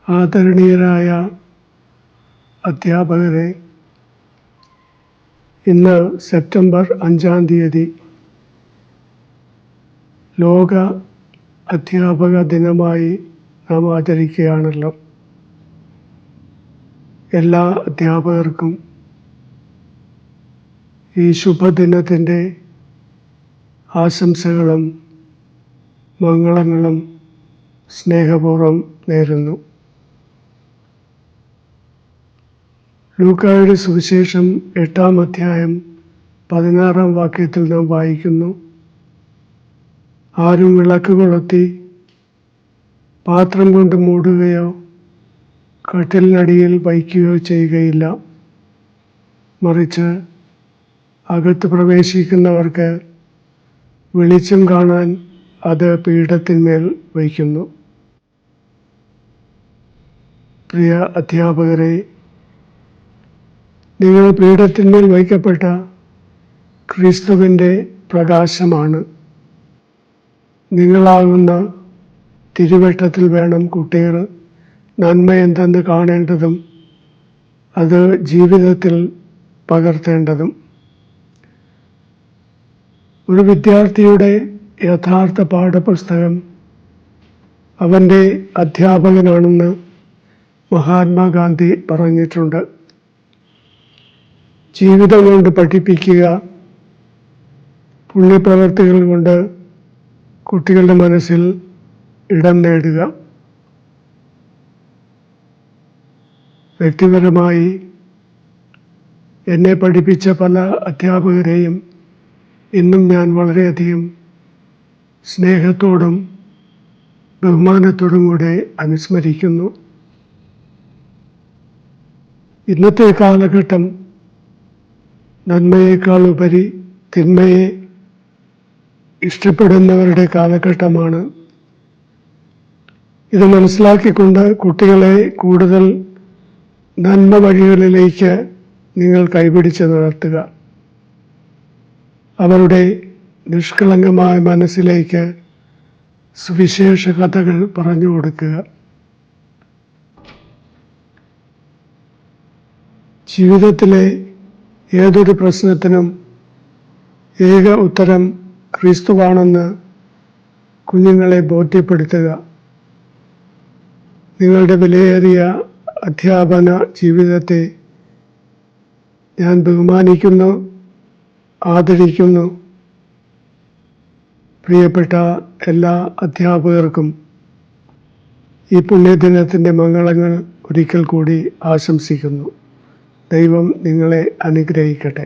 ആദരണീയരായ അധ്യാപകരെ, ഇന്ന് സെപ്റ്റംബർ 5 ലോക അധ്യാപക ദിനമായി നാം ആചരിക്കുകയാണല്ലോ. എല്ലാ അധ്യാപകർക്കും ഈ ശുഭദിനത്തിൻ്റെ ആശംസകളും മംഗളങ്ങളും സ്നേഹപൂർവ്വം നേരുന്നു. ലൂക്കായുടെ സുവിശേഷം 8-ാം അധ്യായം 16-ാം വാക്യത്തിൽ നാം വായിക്കുന്നു, ആരും വിളക്ക് കൊളുത്തി പാത്രം കൊണ്ട് മൂടുകയോ കട്ടിലിനടിയിൽ വയ്ക്കുകയോ ചെയ്യുകയില്ല, മറിച്ച് അകത്ത് പ്രവേശിക്കുന്നവർക്ക് വെളിച്ചം കാണാൻ അത് പീഠത്തിന്മേൽ വയ്ക്കുന്നു. പ്രിയ അധ്യാപകരെ, നിങ്ങൾ പീഠത്തിന്മേൽ വയ്ക്കപ്പെട്ട ക്രിസ്തുവിൻ്റെ പ്രകാശമാണ്. നിങ്ങളാകുന്ന തിരുവട്ടത്തിൽ വേണം കുട്ടികൾ നന്മ എന്തെന്ന് കാണേണ്ടതും അത് ജീവിതത്തിൽ പകർത്തേണ്ടതും. ഒരു വിദ്യാർത്ഥിയുടെ യഥാർത്ഥ പാഠപുസ്തകം അവൻ്റെ അധ്യാപകനാണെന്ന് മഹാത്മാഗാന്ധി പറഞ്ഞിട്ടുണ്ട്. ജീവിതം കൊണ്ട് പഠിപ്പിക്കുക, പുണ്യപ്രവർത്തികൾ കൊണ്ട് കുട്ടികളുടെ മനസ്സിൽ ഇടം നേടുക. വ്യക്തിപരമായി എന്നെ പഠിപ്പിച്ച പല അധ്യാപകരെയും ഇന്നും ഞാൻ വളരെയധികം സ്നേഹത്തോടും ബഹുമാനത്തോടും കൂടെ അനുസ്മരിക്കുന്നു. ഇന്നത്തെ കാലഘട്ടം നന്മയേക്കാൾ ഉപരി തിന്മയെ ഇഷ്ടപ്പെടുന്നവരുടെ കാലഘട്ടമാണ്. ഇത് മനസ്സിലാക്കിക്കൊണ്ട് കുട്ടികളെ കൂടുതൽ നന്മ വഴികളിലേക്ക് നിങ്ങൾ കൈപിടിച്ച് നടത്തുക. അവരുടെ നിഷ്കളങ്കമായ മനസ്സിലേക്ക് സുവിശേഷ കഥകൾ പറഞ്ഞു കൊടുക്കുക. ജീവിതത്തിലെ ഏതൊരു പ്രശ്നത്തിനും ഏക ഉത്തരം ക്രിസ്തുവാണെന്ന് കുഞ്ഞുങ്ങളെ ബോധ്യപ്പെടുത്തുക. നിങ്ങളുടെ വിലയേറിയ അധ്യാപന ജീവിതത്തെ ഞാൻ ബഹുമാനിക്കുന്നു, ആദരിക്കുന്നു. പ്രിയപ്പെട്ട എല്ലാ അധ്യാപകർക്കും ഈ പുണ്യദിനത്തിൻ്റെ മംഗളങ്ങൾ ഒരിക്കൽ കൂടി ആശംസിക്കുന്നു. ദൈവം നിങ്ങളെ അനുഗ്രഹിക്കട്ടെ.